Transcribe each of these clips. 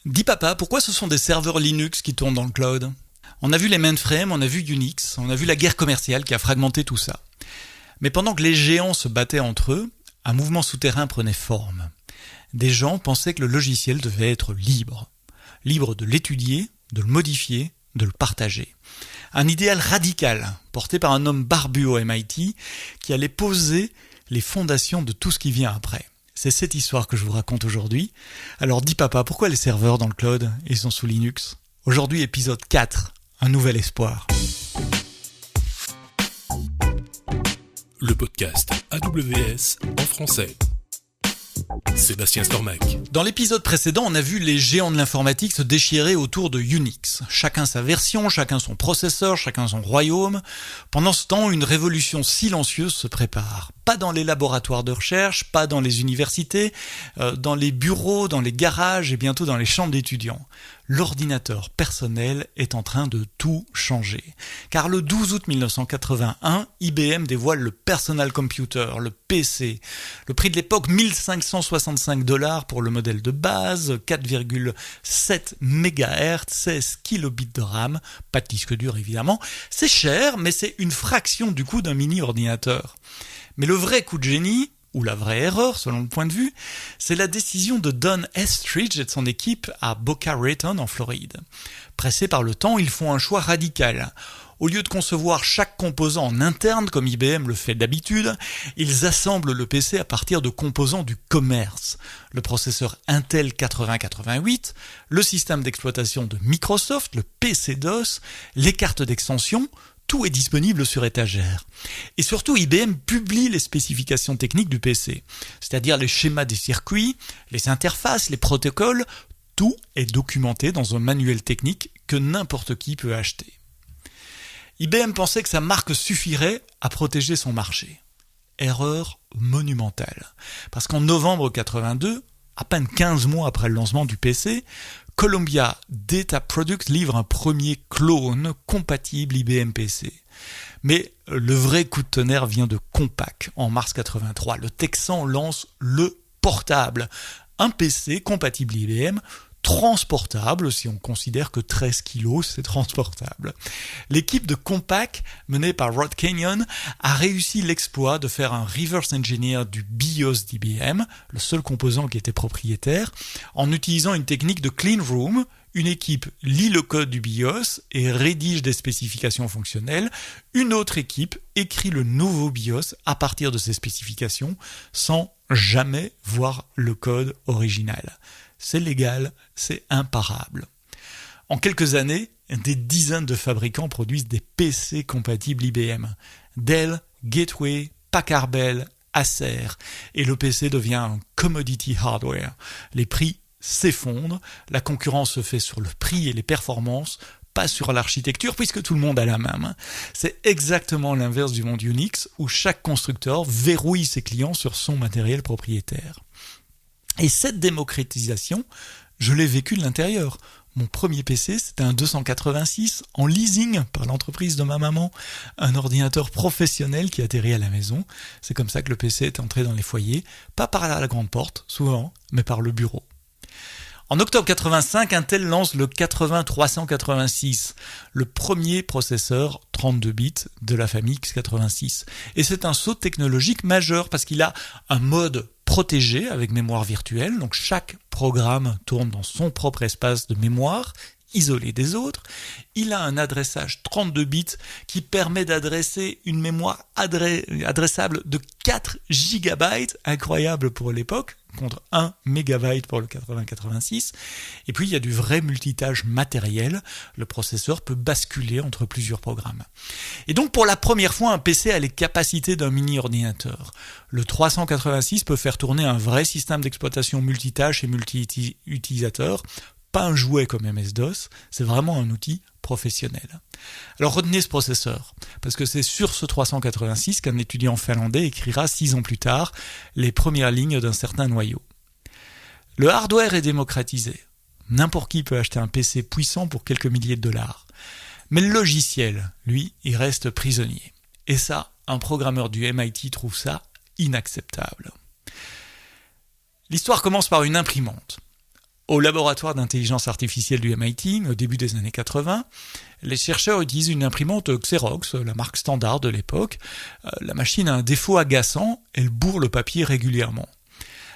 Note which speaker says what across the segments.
Speaker 1: Dis papa, pourquoi ce sont des serveurs Linux qui tournent dans le cloud ? On a vu les mainframes, on a vu Unix, on a vu la guerre commerciale qui a fragmenté tout ça. Mais pendant que les géants se battaient entre eux, un mouvement souterrain prenait forme. Des gens pensaient que le logiciel devait être libre. Libre de l'étudier, de le modifier, de le partager. Un idéal radical, porté par un homme barbu au MIT, qui allait poser les fondations de tout ce qui vient après. C'est cette histoire que je vous raconte aujourd'hui. Alors dis papa, pourquoi les serveurs dans le cloud, ils sont sous Linux ? Aujourd'hui, épisode 4, un nouvel espoir.
Speaker 2: Le podcast AWS en français. Sébastien Stormac.
Speaker 1: Dans l'épisode précédent, on a vu les géants de l'informatique se déchirer autour de Unix. Chacun sa version, chacun son processeur, chacun son royaume. Pendant ce temps, une révolution silencieuse se prépare. Pas dans les laboratoires de recherche, pas dans les universités, dans les bureaux, dans les garages et bientôt dans les chambres d'étudiants. L'ordinateur personnel est en train de tout changer. Car le 12 août 1981, IBM dévoile le Personal Computer, le PC. Le prix de l'époque, 1565 $ pour le modèle de base, 4,7 MHz, 16 kilobits de RAM, pas de disque dur évidemment. C'est cher, mais c'est une fraction du coût d'un mini-ordinateur. Mais le vrai coup de génie, ou la vraie erreur, selon le point de vue, c'est la décision de Don Estridge et de son équipe à Boca Raton, en Floride. Pressés par le temps, ils font un choix radical. Au lieu de concevoir chaque composant en interne, comme IBM le fait d'habitude, ils assemblent le PC à partir de composants du commerce. Le processeur Intel 8088, le système d'exploitation de Microsoft, le PC-DOS, les cartes d'extension, tout est disponible sur étagère. Et surtout, IBM publie les spécifications techniques du PC, c'est-à-dire les schémas des circuits, les interfaces, les protocoles, tout est documenté dans un manuel technique que n'importe qui peut acheter. IBM pensait que sa marque suffirait à protéger son marché. Erreur monumentale. Parce qu'en novembre 82, à peine 15 mois après le lancement du PC, Columbia Data Products livre un premier clone compatible IBM PC. Mais le vrai coup de tonnerre vient de Compaq en mars 83. Le Texan lance le portable, un PC compatible IBM, transportable, si on considère que 13 kilos, c'est transportable. L'équipe de Compaq, menée par Rod Kenyon, a réussi l'exploit de faire un reverse engineer du BIOS d'IBM, le seul composant qui était propriétaire, en utilisant une technique de clean room. Une équipe lit le code du BIOS et rédige des spécifications fonctionnelles. Une autre équipe écrit le nouveau BIOS à partir de ces spécifications sans jamais voir le code original. C'est légal, c'est imparable. En quelques années, des dizaines de fabricants produisent des PC compatibles IBM. Dell, Gateway, Packard Bell, Acer. Et le PC devient un commodity hardware. Les prix s'effondrent, la concurrence se fait sur le prix et les performances, pas sur l'architecture, puisque tout le monde a la même. C'est exactement l'inverse du monde Unix, où chaque constructeur verrouille ses clients sur son matériel propriétaire. Et cette démocratisation, je l'ai vécue de l'intérieur. Mon premier PC, c'était un 286 en leasing par l'entreprise de ma maman. Un ordinateur professionnel qui atterrit à la maison. C'est comme ça que le PC est entré dans les foyers, pas par la grande porte, souvent, mais par le bureau. En octobre 85, Intel lance le 80386, le premier processeur 32 bits de la famille x86. Et c'est un saut technologique majeur parce qu'il a un mode protégé avec mémoire virtuelle, donc chaque programme tourne dans son propre espace de mémoire, isolé des autres. Il a un adressage 32 bits qui permet d'adresser une mémoire adressable de 4 GB, incroyable pour l'époque, contre 1 MB pour le 8086. Et puis il y a du vrai multitâche matériel, le processeur peut basculer entre plusieurs programmes. Et donc pour la première fois, un PC a les capacités d'un mini-ordinateur. Le 386 peut faire tourner un vrai système d'exploitation multitâche et multi-utilisateur, pas un jouet comme MS-DOS, c'est vraiment un outil professionnel. Alors retenez ce processeur, parce que c'est sur ce 386 qu'un étudiant finlandais écrira 6 ans plus tard les premières lignes d'un certain noyau. Le hardware est démocratisé. N'importe qui peut acheter un PC puissant pour quelques milliers de dollars. Mais le logiciel, lui, il reste prisonnier. Et ça, un programmeur du MIT trouve ça inacceptable. L'histoire commence par une imprimante. Au laboratoire d'intelligence artificielle du MIT, au début des années 80, les chercheurs utilisent une imprimante Xerox, la marque standard de l'époque. La machine a un défaut agaçant, elle bourre le papier régulièrement.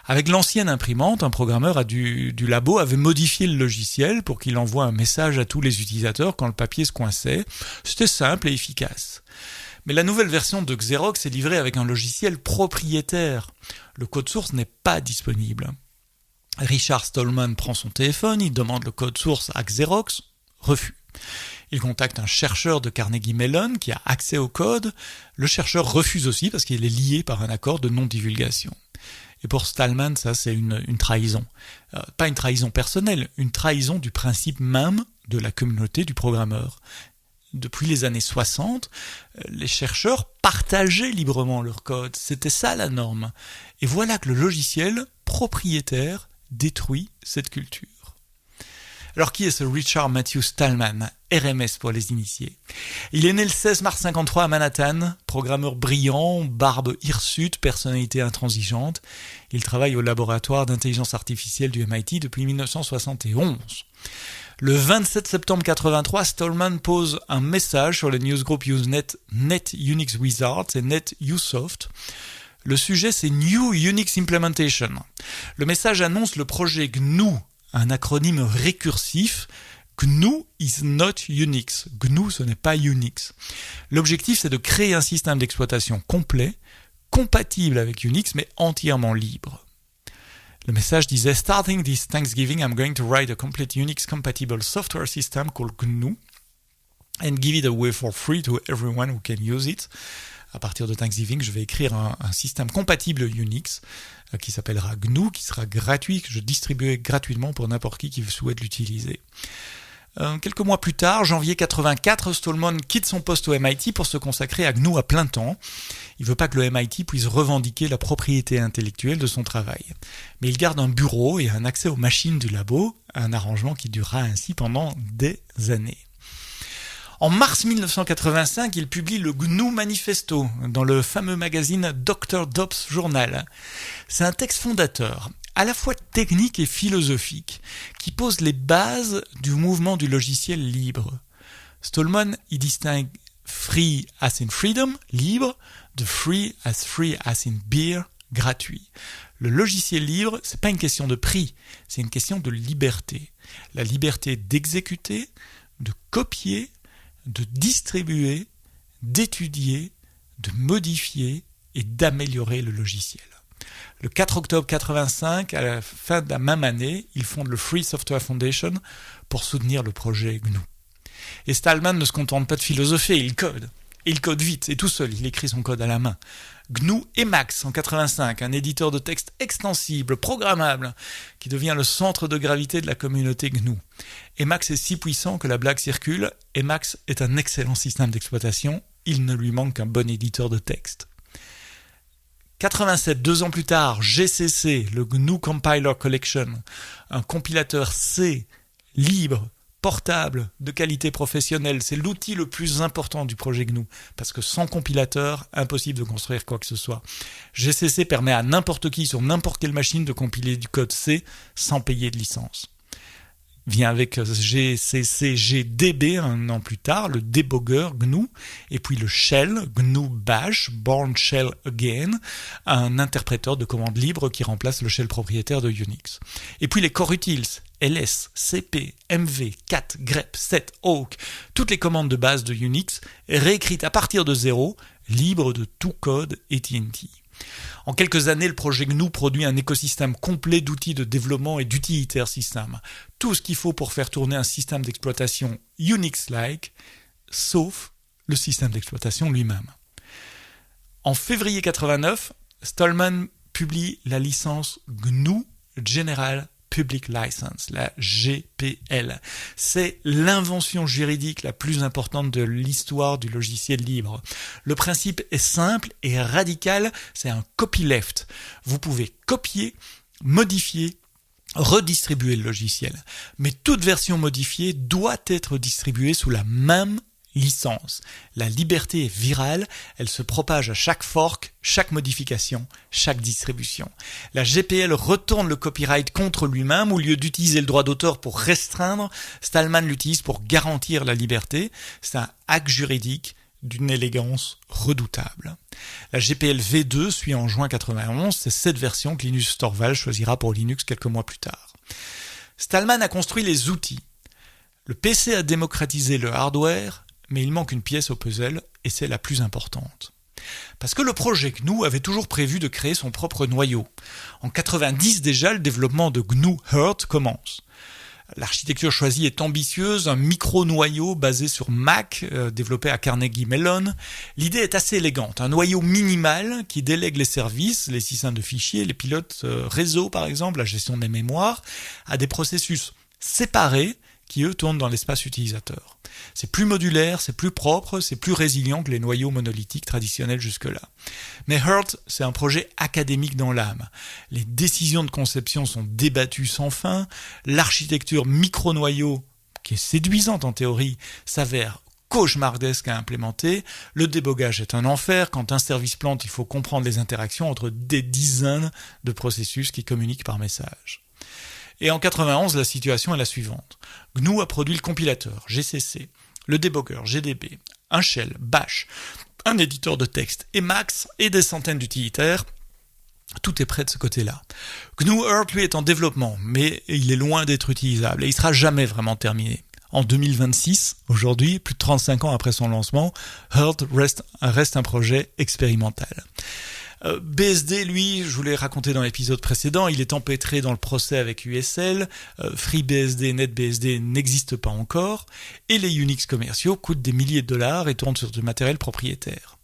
Speaker 1: Avec l'ancienne imprimante, un programmeur du labo avait modifié le logiciel pour qu'il envoie un message à tous les utilisateurs quand le papier se coinçait. C'était simple et efficace. Mais la nouvelle version de Xerox est livrée avec un logiciel propriétaire. Le code source n'est pas disponible. Richard Stallman prend son téléphone, il demande le code source à Xerox, refus. Il contacte un chercheur de Carnegie Mellon qui a accès au code. Le chercheur refuse aussi parce qu'il est lié par un accord de non-divulgation. Et pour Stallman, ça c'est une trahison. Pas une trahison personnelle, une trahison du principe même de la communauté du programmeur. Depuis les années 60, les chercheurs partageaient librement leur code. C'était ça la norme. Et voilà que le logiciel propriétaire détruit cette culture. Alors qui est ce Richard Matthew Stallman, RMS pour les initiés? Il est né le 16 mars 1953 à Manhattan, programmeur brillant, barbe hirsute, personnalité intransigeante. Il travaille au laboratoire d'intelligence artificielle du MIT depuis 1971. Le 27 septembre 1983, Stallman pose un message sur le newsgroup Usenet Net Unix Wizards et Net Usoft. Le sujet, c'est New Unix Implementation. Le message annonce le projet GNU, un acronyme récursif. GNU is not Unix. GNU, ce n'est pas Unix. L'objectif, c'est de créer un système d'exploitation complet, compatible avec Unix, mais entièrement libre. Le message disait « Starting this Thanksgiving, I'm going to write a complete Unix-compatible software system called GNU and give it away for free to everyone who can use it. » À partir de Thanksgiving, je vais écrire un système compatible Unix qui s'appellera GNU, qui sera gratuit, que je distribuerai gratuitement pour n'importe qui souhaite l'utiliser. Quelques mois plus tard, janvier 1984, Stallman quitte son poste au MIT pour se consacrer à GNU à plein temps. Il ne veut pas que le MIT puisse revendiquer la propriété intellectuelle de son travail. Mais il garde un bureau et un accès aux machines du labo, un arrangement qui durera ainsi pendant des années. En mars 1985, il publie le GNU Manifesto dans le fameux magazine Dr. Dobbs Journal. C'est un texte fondateur, à la fois technique et philosophique, qui pose les bases du mouvement du logiciel libre. Stallman y distingue free as in freedom, libre, de free as in beer, gratuit. Le logiciel libre, c'est pas une question de prix, c'est une question de liberté. La liberté d'exécuter, de copier, de distribuer, d'étudier, de modifier et d'améliorer le logiciel. Le 4 octobre 1985, à la fin de la même année, il fonde le Free Software Foundation pour soutenir le projet GNU. Et Stallman ne se contente pas de philosopher, il code. Et il code vite, et tout seul, il écrit son code à la main. GNU Emacs en 1985, un éditeur de texte extensible, programmable, qui devient le centre de gravité de la communauté GNU. Emacs est si puissant que la blague circule, Emacs est un excellent système d'exploitation, il ne lui manque qu'un bon éditeur de texte. 87, 2 ans plus tard, GCC, le GNU Compiler Collection, un compilateur C, libre, portable, de qualité professionnelle, c'est l'outil le plus important du projet GNU, parce que sans compilateur, impossible de construire quoi que ce soit. GCC permet à n'importe qui, sur n'importe quelle machine, de compiler du code C sans payer de licence. Vient avec GCC GDB un an plus tard, le debugger GNU, et puis le shell GNU Bash, Born Shell Again, un interpréteur de commandes libres qui remplace le shell propriétaire de Unix. Et puis les core utils, ls, cp, mv, cat, grep, set, awk, toutes les commandes de base de Unix, réécrites à partir de zéro, libres de tout code AT&T. En quelques années, le projet GNU produit un écosystème complet d'outils de développement et d'utilitaire système. Tout ce qu'il faut pour faire tourner un système d'exploitation Unix-like, sauf le système d'exploitation lui-même. En février 1989, Stallman publie la licence GNU General Public License, la GPL. C'est l'invention juridique la plus importante de l'histoire du logiciel libre. Le principe est simple et radical, c'est un copyleft. Vous pouvez copier, modifier, redistribuer le logiciel. Mais toute version modifiée doit être distribuée sous la même licence. La liberté est virale, elle se propage à chaque fork, chaque modification, chaque distribution. La GPL retourne le copyright contre lui-même, au lieu d'utiliser le droit d'auteur pour restreindre, Stallman l'utilise pour garantir la liberté. C'est un hack juridique d'une élégance redoutable. La GPL V2 suit en juin 91, c'est cette version que Linus Torvalds choisira pour Linux quelques mois plus tard. Stallman a construit les outils. Le PC a démocratisé le hardware, mais il manque une pièce au puzzle, et c'est la plus importante. Parce que le projet GNU avait toujours prévu de créer son propre noyau. En 90 déjà, le développement de GNU Hurt commence. L'architecture choisie est ambitieuse, un micro-noyau basé sur Mac, développé à Carnegie Mellon. L'idée est assez élégante, un noyau minimal qui délègue les services, les systèmes de fichiers, les pilotes réseau par exemple, la gestion des mémoires, à des processus séparés qui eux tournent dans l'espace utilisateur. C'est plus modulaire, c'est plus propre, c'est plus résilient que les noyaux monolithiques traditionnels jusque-là. Mais Hurt, c'est un projet académique dans l'âme. Les décisions de conception sont débattues sans fin, l'architecture micro-noyau, qui est séduisante en théorie, s'avère cauchemardesque à implémenter, le débogage est un enfer, quand un service plante, il faut comprendre les interactions entre des dizaines de processus qui communiquent par message. Et en 91, la situation est la suivante. GNU a produit le compilateur, GCC, le débugger, GDB, un shell, Bash, un éditeur de texte, Emacs et des centaines d'utilitaires. Tout est prêt de ce côté-là. GNU Hurt, lui, est en développement, mais il est loin d'être utilisable et il sera jamais vraiment terminé. En 2026, aujourd'hui, plus de 35 ans après son lancement, Hurt reste un projet expérimental. BSD, lui, je vous l'ai raconté dans l'épisode précédent, il est empêtré dans le procès avec USL, FreeBSD, NetBSD n'existe pas encore, et les Unix commerciaux coûtent des milliers de dollars et tournent sur du matériel propriétaire.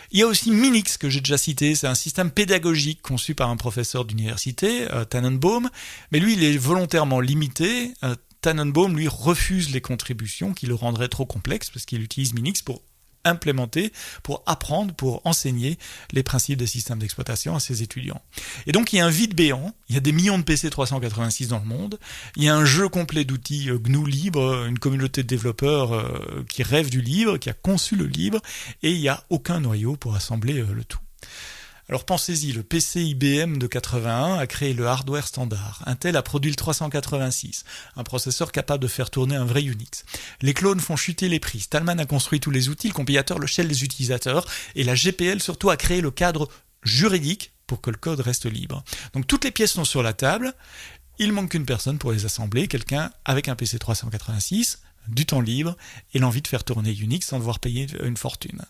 Speaker 1: Il y a aussi Minix que j'ai déjà cité, c'est un système pédagogique conçu par un professeur d'université, Tannenbaum, mais lui il est volontairement limité. Tannenbaum lui refuse les contributions qui le rendraient trop complexe parce qu'il utilise Minix pour implémenter, pour apprendre, pour enseigner les principes des systèmes d'exploitation à ses étudiants. Et donc il y a un vide béant, il y a des millions de PC 386 dans le monde, il y a un jeu complet d'outils GNU libre, une communauté de développeurs qui rêve du libre, qui a conçu le libre, et il n'y a aucun noyau pour assembler le tout. Alors pensez-y, le PC IBM de 81 a créé le hardware standard. Intel a produit le 386, un processeur capable de faire tourner un vrai Unix. Les clones font chuter les prix. Stallman a construit tous les outils, le compilateur, le shell des utilisateurs, et la GPL surtout a créé le cadre juridique pour que le code reste libre. Donc toutes les pièces sont sur la table, il manque qu'une personne pour les assembler, quelqu'un avec un PC 386, du temps libre et l'envie de faire tourner Unix sans devoir payer une fortune.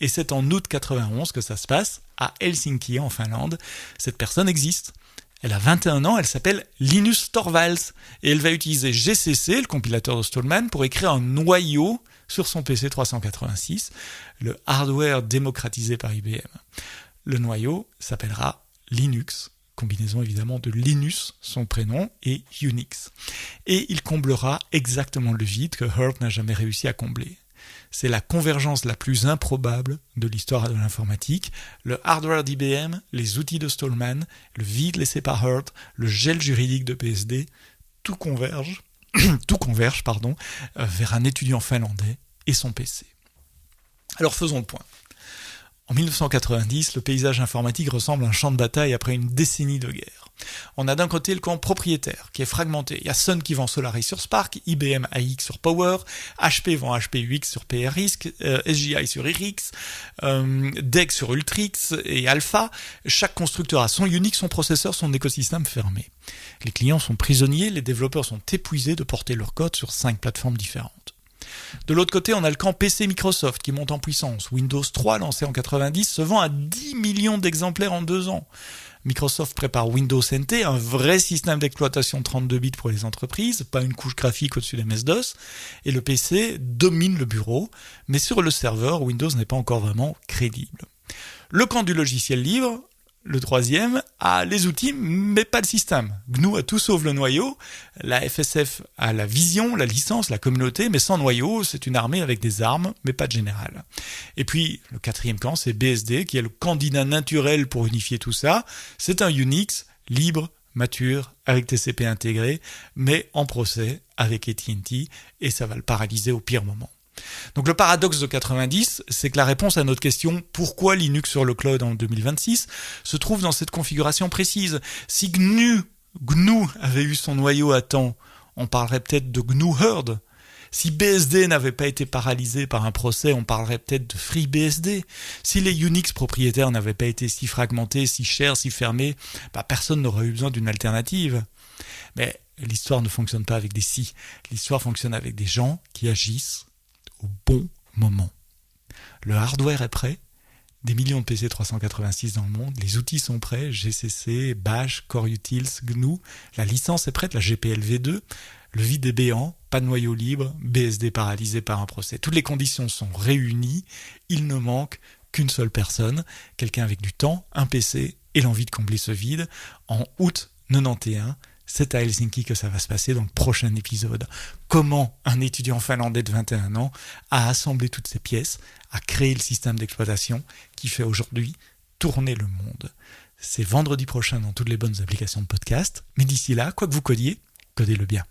Speaker 1: Et c'est en août 91 que ça se passe à Helsinki en Finlande. Cette personne existe. Elle a 21 ans, elle s'appelle Linus Torvalds et elle va utiliser GCC, le compilateur de Stallman, pour écrire un noyau sur son PC 386, le hardware démocratisé par IBM. Le noyau s'appellera Linux, combinaison évidemment de Linus, son prénom, et Unix. Et il comblera exactement le vide que Hurt n'a jamais réussi à combler. C'est la convergence la plus improbable de l'histoire de l'informatique. Le hardware d'IBM, les outils de Stallman, le vide laissé par Hurt, le gel juridique de BSD, tout converge vers un étudiant finlandais et son PC. Alors faisons le point. En 1990, le paysage informatique ressemble à un champ de bataille après une décennie de guerre. On a d'un côté le camp propriétaire, qui est fragmenté. Il y a Sun qui vend Solaris sur Spark, IBM AX sur Power, HP vend HP UX sur PRISC, SGI sur IRIX, DEC sur Ultrix et Alpha. Chaque constructeur a son Unix, son processeur, son écosystème fermé. Les clients sont prisonniers, les développeurs sont épuisés de porter leur code sur 5 plateformes différentes. De l'autre côté, on a le camp PC Microsoft qui monte en puissance. Windows 3, lancé en 90, se vend à 10 millions d'exemplaires en 2 ans. Microsoft prépare Windows NT, un vrai système d'exploitation 32 bits pour les entreprises, pas une couche graphique au-dessus des MS-DOS, et le PC domine le bureau, mais sur le serveur, Windows n'est pas encore vraiment crédible. Le camp du logiciel libre, le troisième, a les outils, mais pas le système. GNU a tout sauf le noyau, la FSF a la vision, la licence, la communauté, mais sans noyau, c'est une armée avec des armes, mais pas de général. Et puis, le quatrième camp, c'est BSD, qui est le candidat naturel pour unifier tout ça. C'est un Unix libre, mature, avec TCP intégré, mais en procès avec AT&T, et ça va le paralyser au pire moment. Donc le paradoxe de 90, c'est que la réponse à notre question « Pourquoi Linux sur le cloud en 2026 ?» se trouve dans cette configuration précise. Si GNU avait eu son noyau à temps, on parlerait peut-être de GNU Hurd. Si BSD n'avait pas été paralysé par un procès, on parlerait peut-être de FreeBSD. Si les Unix propriétaires n'avaient pas été si fragmentés, si chers, si fermés, personne n'aurait eu besoin d'une alternative. Mais l'histoire ne fonctionne pas avec des si. L'histoire fonctionne avec des gens qui agissent au bon moment. Le hardware est prêt, des millions de PC 386 dans le monde, les outils sont prêts, GCC, Bash, CoreUtils, GNU, la licence est prête, la GPL v2, le vide est béant, pas de noyau libre, BSD paralysé par un procès. Toutes les conditions sont réunies, il ne manque qu'une seule personne, quelqu'un avec du temps, un PC et l'envie de combler ce vide. En août 91, c'est à Helsinki que ça va se passer dans le prochain épisode. Comment un étudiant finlandais de 21 ans a assemblé toutes ces pièces, a créé le système d'exploitation qui fait aujourd'hui tourner le monde. C'est vendredi prochain dans toutes les bonnes applications de podcast. Mais d'ici là, quoi que vous codiez, codez-le bien.